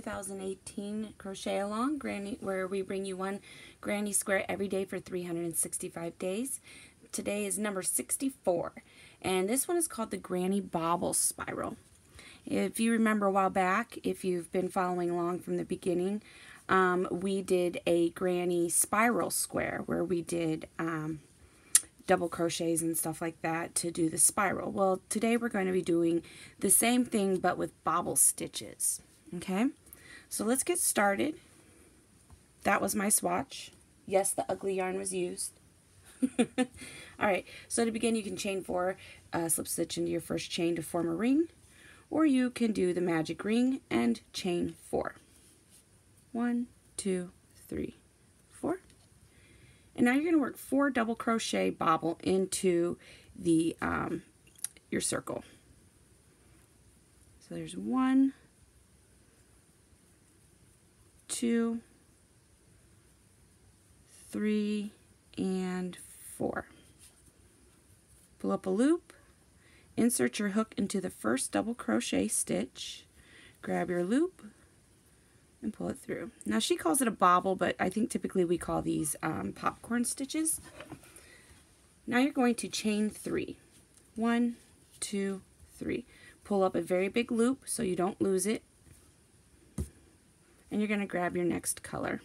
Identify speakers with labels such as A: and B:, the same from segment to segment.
A: 2018 Crochet Along Granny, where we bring you one Granny Square every day for 365 days. Today is number 64, and this one is called the Granny Bobble Spiral. If you remember a while back, if you've been following along from the beginning, we did a Granny Spiral Square where we did double crochets and stuff like that to do the spiral. Well, today we're going to be doing the same thing but with bobble stitches. Okay, so let's get started. That was my swatch. Yes, the ugly yarn was used. Alright, so to begin you can chain 4, slip stitch into your first chain to form a ring, or you can do the magic ring and chain 4. 1, 2, 3, 4. And now you're going to work 4 double crochet bobble into the your circle. So there's 1, 2, 3, and 4. Pull up a loop, insert your hook into the first double crochet stitch, grab your loop, and pull it through. Now she calls it a bobble, but I think typically we call these popcorn stitches. Now you're going to chain 3. 1, 2, 3. Pull up a very big loop so you don't lose it. And you're going to grab your next color.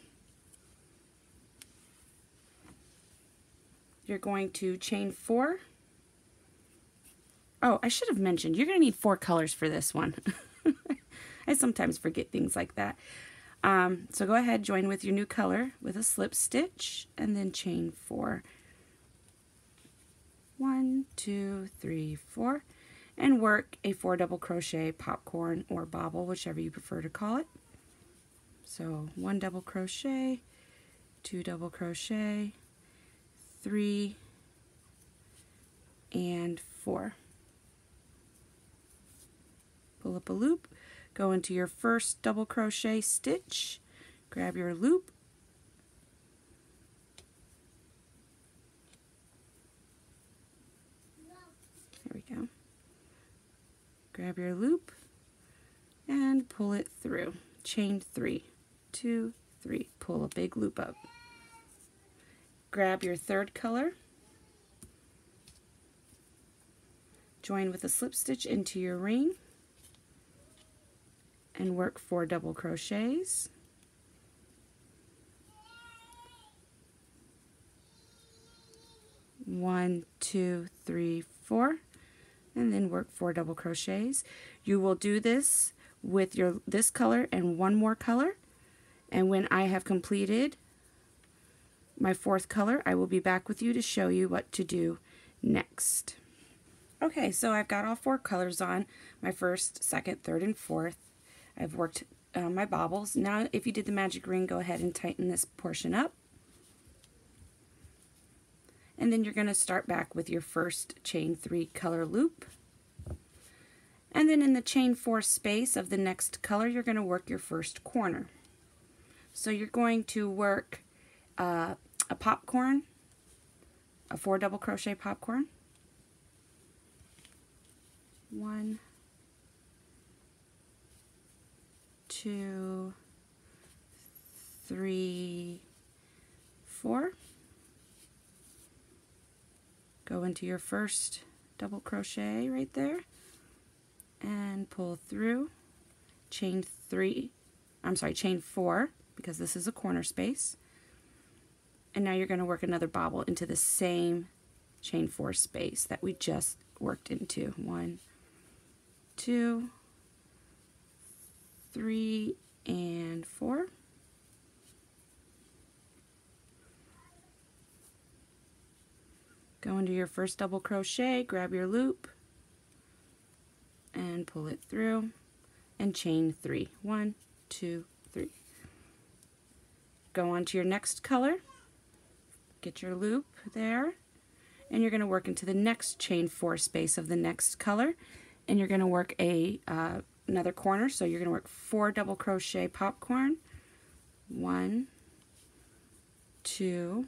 A: You're going to chain 4. Oh, I should have mentioned, you're going to need 4 colors for this one. I sometimes forget things like that. So go ahead, join with your new color with a slip stitch, and then chain 4. 1, 2, 3, 4, and work a 4 double crochet popcorn or bobble, whichever you prefer to call it. So 1 double crochet, 2 double crochet, 3, and 4. Pull up a loop, go into your first double crochet stitch, grab your loop, there we go, grab your loop and pull it through, chain 3, 2, 3, pull a big loop up, grab your third color, join with a slip stitch into your ring, and work 4 double crochets. One, 2, 3, 4, and then work 4 double crochets. You will do this with this color and 1 more color, and when I have completed my 4th color, I will be back with you to show you what to do next. Okay, so I've got all 4 colors on, my 1st, 2nd, 3rd, and 4th. I've worked my bobbles. Now if you did the magic ring, go ahead and tighten this portion up. And then you're going to start back with your first chain 3 color loop. And then in the chain 4 space of the next color, you're going to work your first corner. So you're going to work a popcorn, a 4 double crochet popcorn. 1, 2, 3, 4. Go into your first double crochet right there and pull through, chain 4 because this is a corner space, and now you're going to work another bobble into the same chain 4 space that we just worked into. 1, 2, 3, and 4. Go into your first double crochet, grab your loop, and pull it through, and chain 3. 1, 2, 3. Go on to your next color, get your loop there, and you're going to work into the next chain 4 space of the next color, and you're going to work another corner, so you're going to work 4 double crochet popcorn. 1, 2,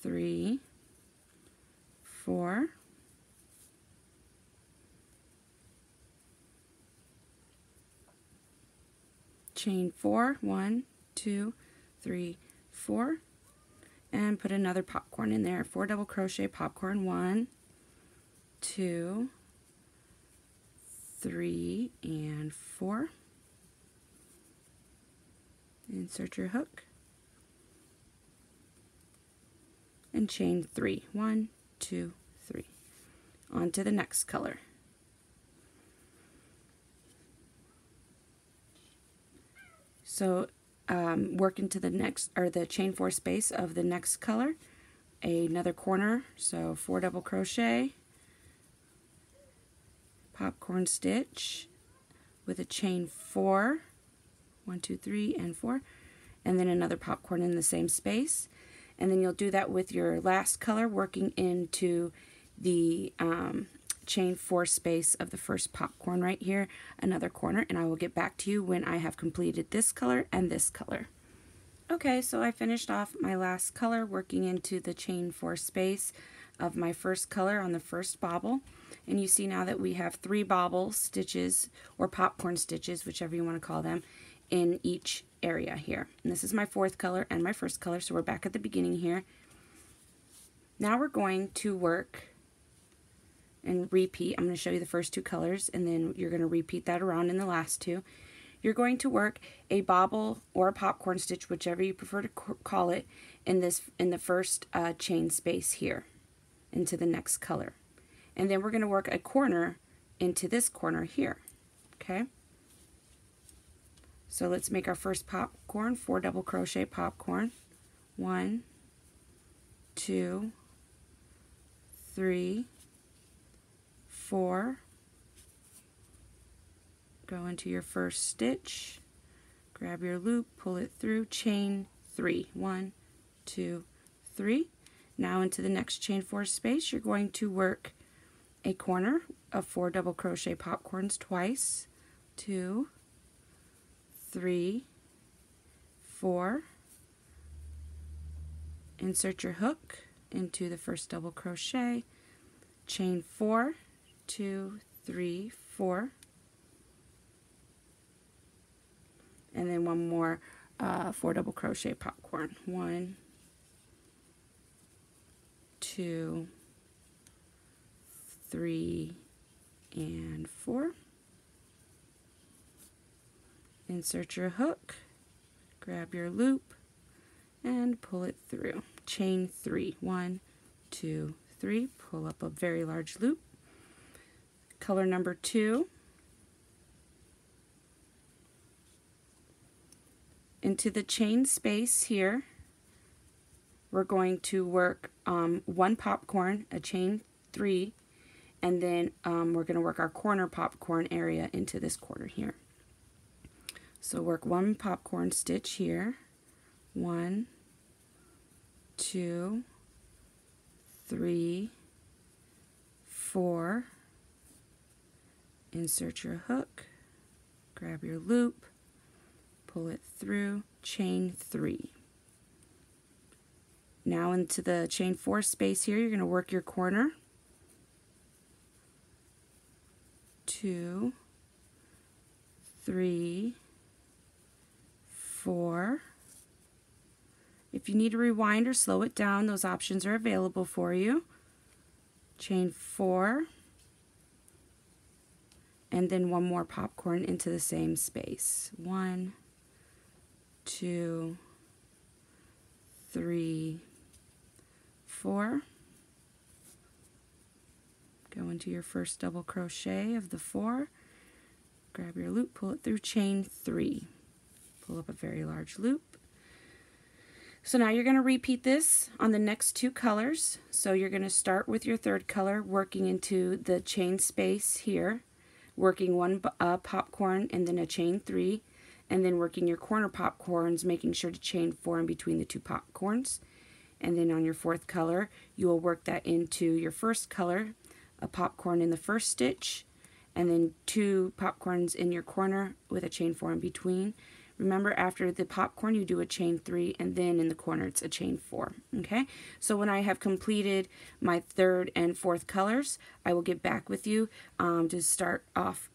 A: 3, 4. chain 4, 1, 2, 3, 4, and put another popcorn in there. 4 double crochet popcorn, 1, 2, 3, and 4. Insert your hook and chain 3, 1, 2, 3. On to the next color. So work into the next, or the chain 4 space of the next color, another corner, so 4 double crochet, popcorn stitch with a chain 4, 1, 2, 3, and 4, and then another popcorn in the same space. And then you'll do that with your last color, working into the chain 4 space of the first popcorn right here, another corner, and I will get back to you when I have completed this color and this color. Okay, so I finished off my last color working into the chain 4 space of my first color on the first bobble, and you see now that we have 3 bobble stitches, or popcorn stitches, whichever you want to call them, in each area here. And this is my 4th color and my first color, so we're back at the beginning here. Now we're going to work and repeat. I'm going to show you the first 2 colors, and then you're going to repeat that around in the last 2. You're going to work a bobble or a popcorn stitch, whichever you prefer to call it, in the first chain space here into the next color. And then we're going to work a corner into this corner here. Okay? So let's make our first popcorn, 4 double crochet popcorn. 1, 2, 3, 4. Go into your first stitch, grab your loop, pull it through, chain 3. 1, 2, 3. Now into the next chain 4 space, you're going to work a corner of 4 double crochet popcorns twice. 2, 3, 4. Insert your hook into the first double crochet, chain 4, 2, 3, 4, and then one more 4 double crochet popcorn. 1, 2, 3, and 4. Insert your hook, grab your loop, and pull it through. Chain 3. 1, 2, 3. Pull up a very large loop. Color number 2. Into the chain space here, we're going to work 1 popcorn, a chain 3, and then we're going to work our corner popcorn area into this corner here. So work 1 popcorn stitch here, 1, 2, 3, 4. Insert your hook, grab your loop, pull it through, chain 3. Now into the chain 4 space here, you're going to work your corner, 2, 3, 4. If you need to rewind or slow it down, those options are available for you. Chain 4, and then 1 more popcorn into the same space. 1, 2, 3, 4. Go into your first double crochet of the 4. Grab your loop, pull it through, chain 3. Pull up a very large loop. So now you're going to repeat this on the next 2 colors. So you're going to start with your 3rd color, working into the chain space here, working 1 popcorn and then a chain 3, and then working your corner popcorns, making sure to chain 4 in between the 2 popcorns. And then on your 4th color, you will work that into your first color, a popcorn in the first stitch, and then 2 popcorns in your corner with a chain 4 in between. Remember, after the popcorn, you do a chain 3, and then in the corner, it's a chain 4. Okay? So when I have completed my 3rd and 4th colors, I will get back with you to start off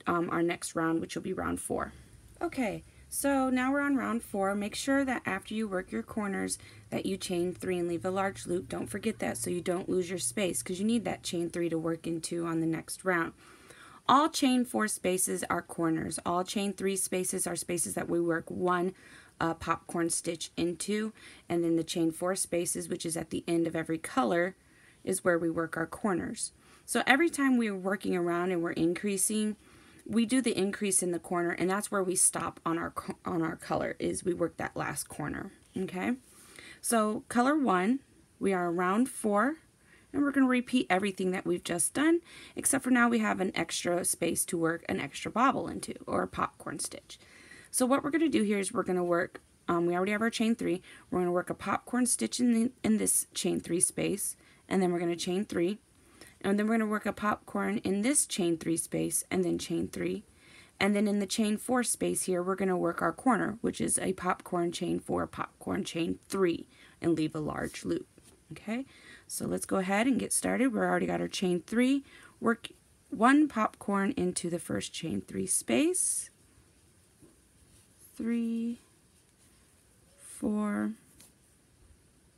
A: our next round, which will be round 4. Okay, so now we're on round 4. Make sure that after you work your corners that you chain 3 and leave a large loop. Don't forget that so you don't lose your space, because you need that chain 3 to work into on the next round. All chain 4 spaces are corners. All chain 3 spaces are spaces that we work one popcorn stitch into, and then the chain 4 spaces, which is at the end of every color, is where we work our corners. So every time we're working around and we're increasing, we do the increase in the corner, and that's where we stop on our color, is we work that last corner. Okay, so color 1, we are around 4, and we're going to repeat everything that we've just done, except for now we have an extra space to work an extra bobble into, or a popcorn stitch. So what we're going to do here is we're going to work, we already have our chain 3, we're going to work a popcorn stitch in this chain 3 space, and then we're going to chain 3, and then we're going to work a popcorn in this chain 3 space, and then chain 3, and then in the chain 4 space here we're going to work our corner, which is a popcorn chain 4, popcorn chain 3, and leave a large loop. Okay, so let's go ahead and get started. We've already got our chain 3, work one popcorn into the first chain 3 space, 3, 4,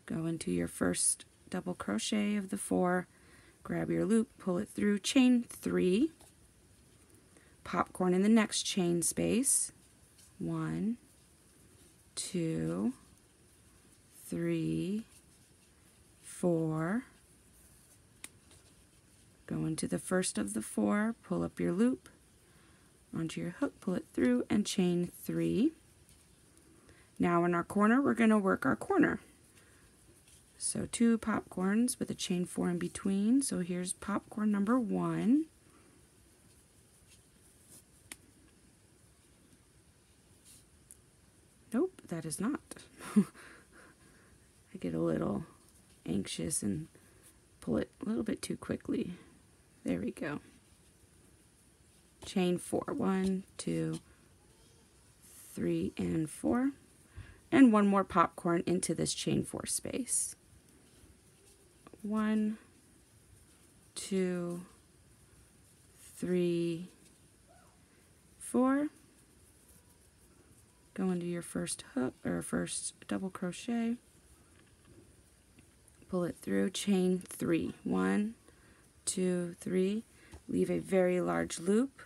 A: go into your first double crochet of the 4, grab your loop, pull it through, chain 3, popcorn in the next chain space, 1, 2, 3, 4, go into the first of the 4, pull up your loop onto your hook, pull it through, and chain 3. Now in our corner we're going to work our corner. So 2 popcorns with a chain 4 in between. So here's popcorn number 1. Nope, that is not. I get a little anxious and pull it a little bit too quickly. There we go. Chain 4, 1, 2, 3, and 4. And one more popcorn into this chain 4 space. 1, 2, 3, 4. Go into your first hook or first double crochet. Pull it through, chain 3. 1, 2, 3. Leave a very large loop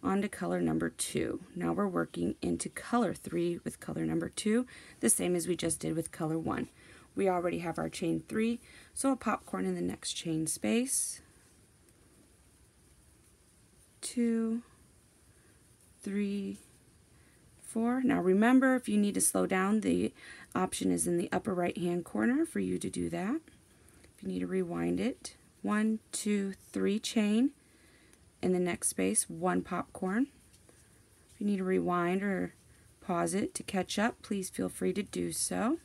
A: onto color number 2. Now we're working into color 3 with color number 2, the same as we just did with color 1. We already have our chain 3, so a popcorn in the next chain space, 2, 3, 4. Now remember, if you need to slow down, the option is in the upper right hand corner for you to do that. If you need to rewind it, 1, 2, 3 chain in the next space, 1 popcorn. If you need to rewind or pause it to catch up, please feel free to do so.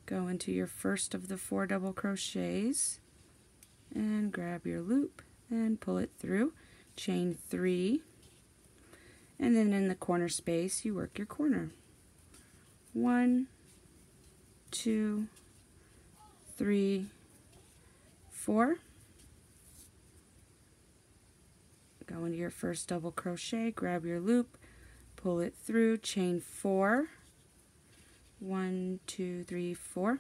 A: Go into your first of the 4 double crochets and grab your loop and pull it through, chain 3, and then in the corner space you work your corner. 1, 2, 3, 4. Go into your first double crochet, grab your loop, pull it through, chain 4, 1, 2, 3, 4,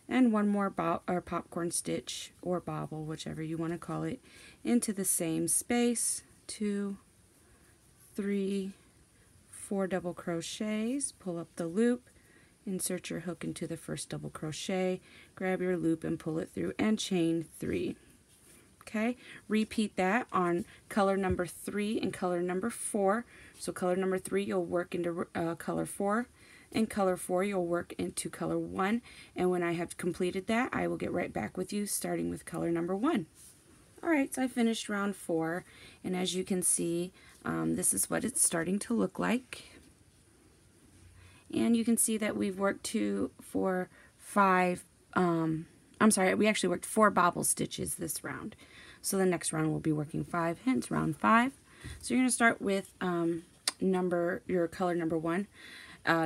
A: and one more popcorn stitch or bobble, whichever you want to call it, into the same space, 2, 3, 4 double crochets, pull up the loop, insert your hook into the first double crochet, grab your loop and pull it through, and chain 3. Okay, repeat that on color number 3 and color number 4. So color number 3 you'll work into color 4, and color 4 you'll work into color 1, and when I have completed that I will get right back with you starting with color number 1. Alright, so I finished round 4, and as you can see, this is what it's starting to look like. And you can see that we've worked 2, 4, 5, we actually worked 4 bobble stitches this round. So the next round we'll be working 5, hence round 5. So you're going to start with your color number 1,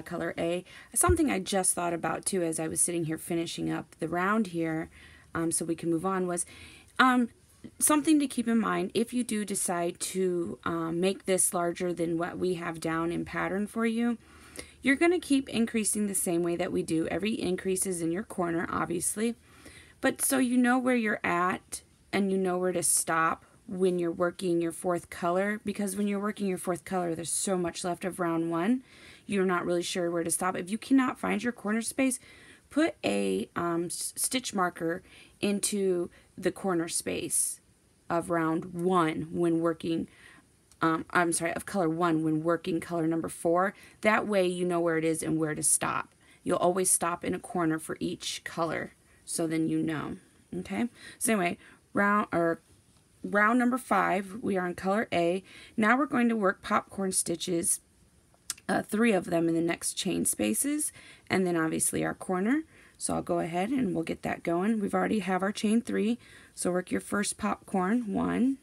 A: color A. Something I just thought about too as I was sitting here finishing up the round here, so we can move on, was something to keep in mind, if you do decide to make this larger than what we have down in pattern for you, you're going to keep increasing the same way that we do. Every increase is in your corner, obviously. But so you know where you're at and you know where to stop when you're working your fourth color, because when you're working your fourth color, there's so much left of round one, you're not really sure where to stop. If you cannot find your corner space, put a stitch marker into the corner space of round one when working, of color one when working color number 4. That way you know where it is and where to stop. You'll always stop in a corner for each color, so then you know. Okay, so anyway, round number 5, we are in color A. Now we're going to work popcorn stitches, 3 of them in the next chain spaces, and then obviously our corner. So I'll go ahead and we'll get that going. We've already have our chain 3, so work your first popcorn. 1,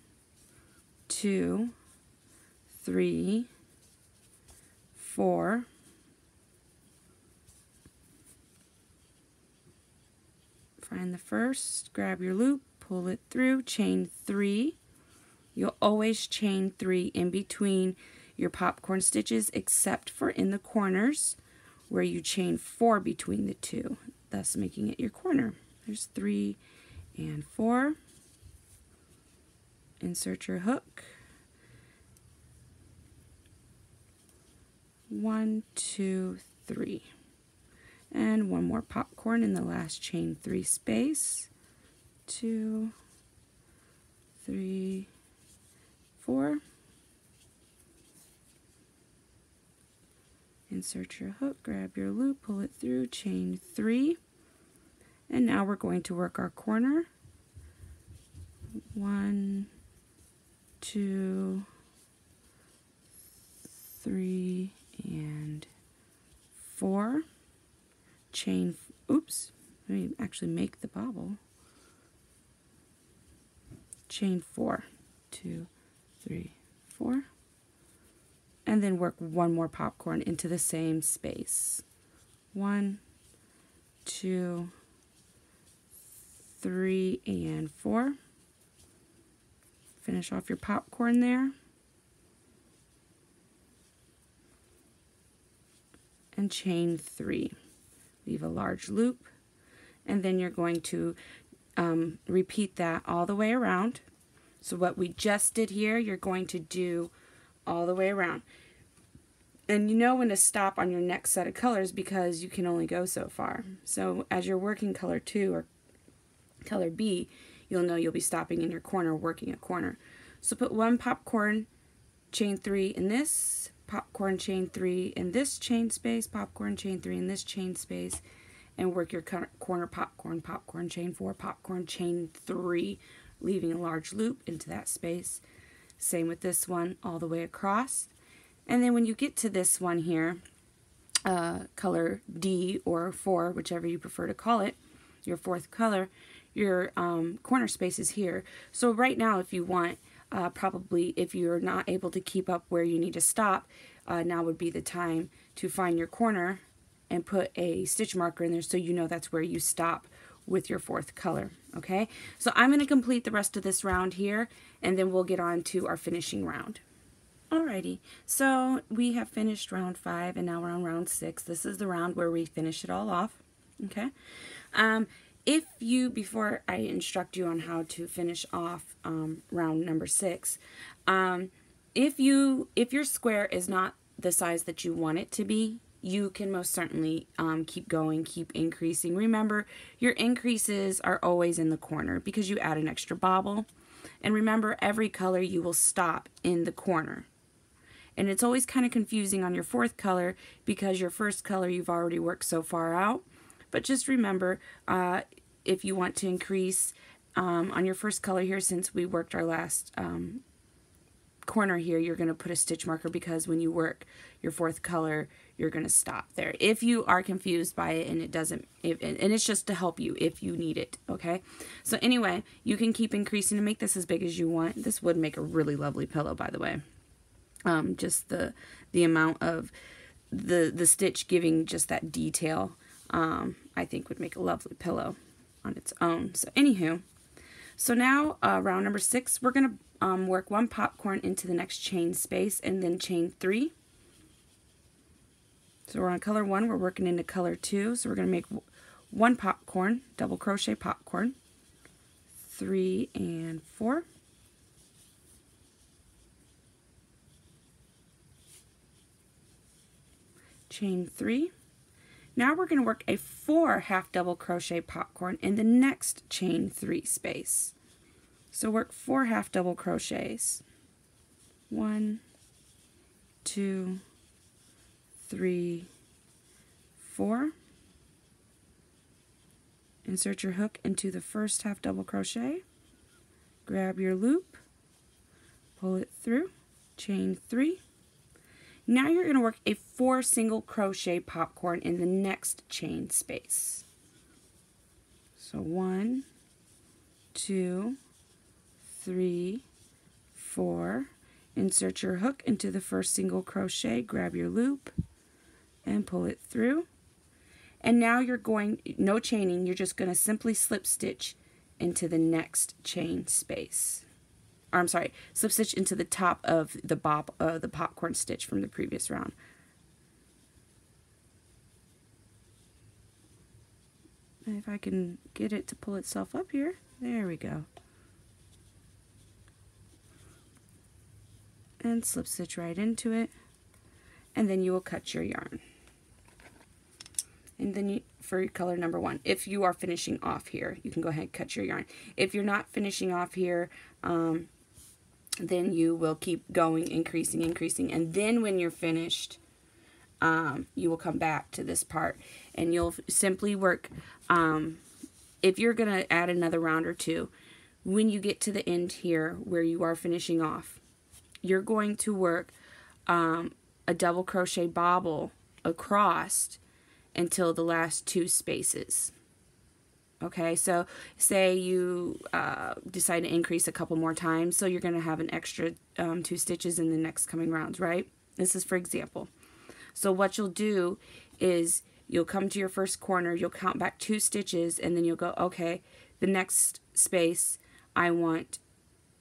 A: 2, 3, 4, find the first, grab your loop, pull it through, chain 3. You'll always chain 3 in between your popcorn stitches, except for in the corners where you chain 4 between the 2, thus making it your corner. There's 3 and 4. Insert your hook. 1, 2, 3. And one more popcorn in the last chain 3 space. 2, 3, 4. Insert your hook, grab your loop, pull it through, chain 3. And now we're going to work our corner. 1, 2, 3, and 4. Chain, oops, let me actually make the bobble. Chain 4, 2, 3, 4. And then work one more popcorn into the same space. 1, 2, 3, and 4. Finish off your popcorn there. And chain 3. Leave a large loop. And then you're going to repeat that all the way around. So what we just did here, you're going to do all the way around. And you know when to stop on your next set of colors because you can only go so far. So as you're working color 2 or color B, you'll know you'll be stopping in your corner, working a corner. So put 1 popcorn, chain 3 in this, popcorn, chain 3 in this chain space, popcorn, chain 3 in this chain space, and work your corner popcorn, popcorn, chain 4, popcorn, chain 3, leaving a large loop into that space. Same with this one all the way across. And then when you get to this one here, color D or 4, whichever you prefer to call it, your fourth color, your corner space is here. So right now, if you want, probably if you're not able to keep up where you need to stop, now would be the time to find your corner and put a stitch marker in there so you know that's where you stop with your fourth color. Okay, so I'm going to complete the rest of this round here, and then we'll get on to our finishing round. Alrighty, so we have finished round 5 and now we're on round 6. This is the round where we finish it all off. Okay, if you, before I instruct you on how to finish off round number 6, if your square is not the size that you want it to be, you can most certainly keep going, keep increasing. Remember, your increases are always in the corner because you add an extra bobble. And remember, every color you will stop in the corner. And it's always kind of confusing on your fourth color because your first color you've already worked so far out. But just remember, if you want to increase on your first color here, since we worked our last corner here, you're going to put a stitch marker because when you work your fourth color, you're going to stop there. If you are confused by it and it doesn't, and it's just to help you if you need it, okay? So anyway, you can keep increasing to make this as big as you want. This would make a really lovely pillow, by the way. Just the amount of the stitch giving just that detail, I think would make a lovely pillow on its own. So anywho, So now round number 6, we're going to work 1 popcorn into the next chain space and then chain 3. So we're on color 1, we're working into color 2, so we're going to make 1 popcorn, double crochet popcorn, 3 and 4. Chain 3. Now we're going to work a 4 half double crochet popcorn in the next chain 3 space. So work 4 half double crochets. 1, 2, 3, 4. Insert your hook into the first half double crochet. Grab your loop, pull it through, chain 3. Now you're going to work a 4 single crochet popcorn in the next chain space. So 1, 2, 3, 4. Insert your hook into the first single crochet, grab your loop, and pull it through. And now you're going, no chaining, you're just going to simply slip stitch into the next chain space. Or, I'm sorry, slip stitch into the top of the popcorn stitch from the previous round. And if I can get it to pull itself up here, there we go. And slip stitch right into it, and then you will cut your yarn. And then for color number 1, if you are finishing off here, you can go ahead and cut your yarn. If you're not finishing off here, then you will keep going, increasing, and then when you're finished, you will come back to this part, and you'll simply work, if you're going to add another round or 2, when you get to the end here where you are finishing off, you're going to work a double crochet bobble across until the last 2 spaces. Okay, so say you decide to increase a couple more times, so you're going to have an extra 2 stitches in the next coming rounds, right? This is for example. So what you'll do is you'll come to your first corner, you'll count back 2 stitches, and then you'll go, okay, the next space I want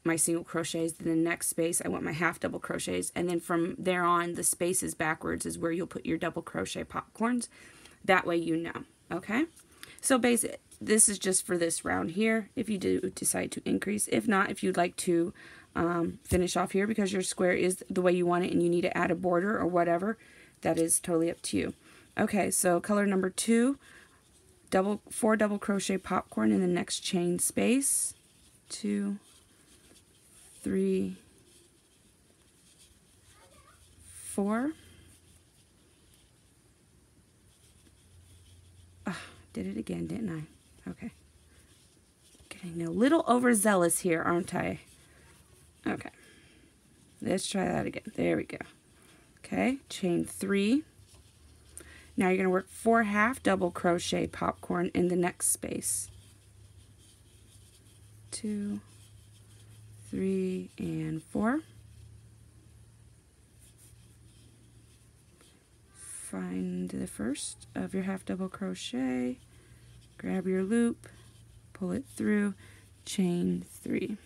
A: my single crochets, then the next space I want my half double crochets, and then from there on the spaces backwards is where you'll put your double crochet popcorns. That way you know, okay? So basically, this is just for this round here, if you do decide to increase. If not, if you'd like to finish off here because your square is the way you want it and you need to add a border or whatever, that is totally up to you. Okay, so color number 2, 4 double crochet popcorn in the next chain space. 2, 3, 4. Did it again, didn't I? Okay. Getting a little overzealous here, aren't I? Okay. Let's try that again. There we go. Okay, chain 3. Now you're going to work 4 half double crochet popcorn in the next space. 2, 3, and 4. Find the first of your half double crochet, grab your loop, pull it through, chain 3.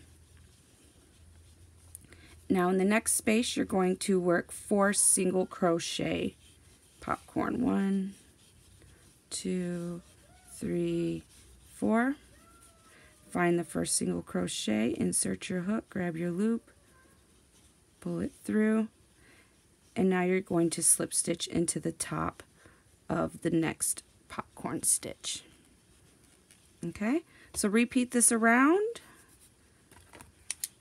A: Now in the next space you're going to work 4 single crochet popcorn. 1, 2, 3, 4. Find the first single crochet, insert your hook, grab your loop, pull it through, and now you're going to slip stitch into the top of the next popcorn stitch. Okay, so repeat this around,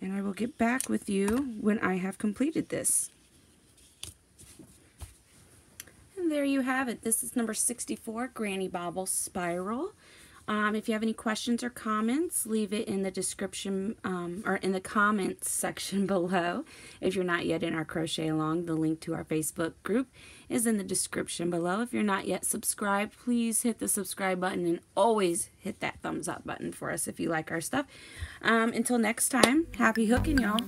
A: and I will get back with you when I have completed this. And there you have it. This is number 64, Granny Bobble Spiral. If you have any questions or comments, leave it in the description or in the comments section below. If you're not yet in our Crochet Along, the link to our Facebook group is in the description below. If you're not yet subscribed, please hit the subscribe button and always hit that thumbs up button for us if you like our stuff. Until next time, happy hooking, y'all.